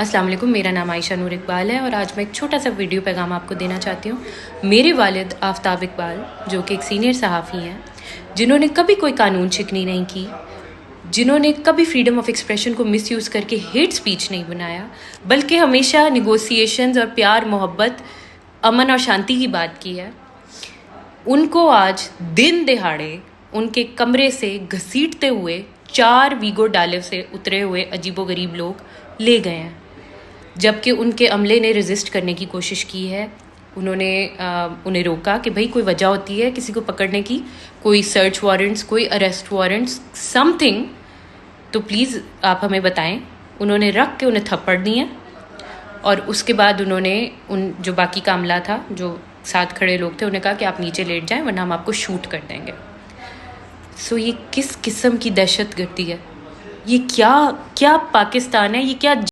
अस्सलाम वालेकुम, मेरा नाम आयशा नूर इकबाल है और आज मैं एक छोटा सा वीडियो पैगाम आपको देना चाहती हूँ। मेरे वालिद आफ्ताब इकबाल, जो कि एक सीनियर सहाफ़ी हैं, जिन्होंने कभी कोई कानून शिकनी नहीं की, जिन्होंने कभी फ्रीडम ऑफ एक्सप्रेशन को मिसयूज़ करके हेट स्पीच नहीं बनाया, बल्कि हमेशा निगोसिएशंस और प्यार मोहब्बत, अमन और शांति की बात की है, उनको आज दिन दिहाड़े उनके कमरे से घसीटते हुए 4 वीगो डाले से उतरे हुए अजीबोगरीब लोग ले गए हैं। जबकि उनके अमले ने रेजिस्ट करने की कोशिश की है। उन्होंने उन्हें रोका कि भाई कोई वजह होती है किसी को पकड़ने की, कोई सर्च वारंट्स, कोई अरेस्ट वारंट्स, समथिंग, तो प्लीज़ आप हमें बताएं। उन्होंने रख के उन्हें थप्पड़ दिए और उसके बाद उन्होंने उन जो बाकी का अमला था, जो साथ खड़े लोग थे, उन्हें कहा कि आप नीचे लेट जाएं वरना हम आपको शूट कर देंगे। सो ये किस किस्म की दहशत गर्दी है? ये क्या क्या पाकिस्तान है? ये क्या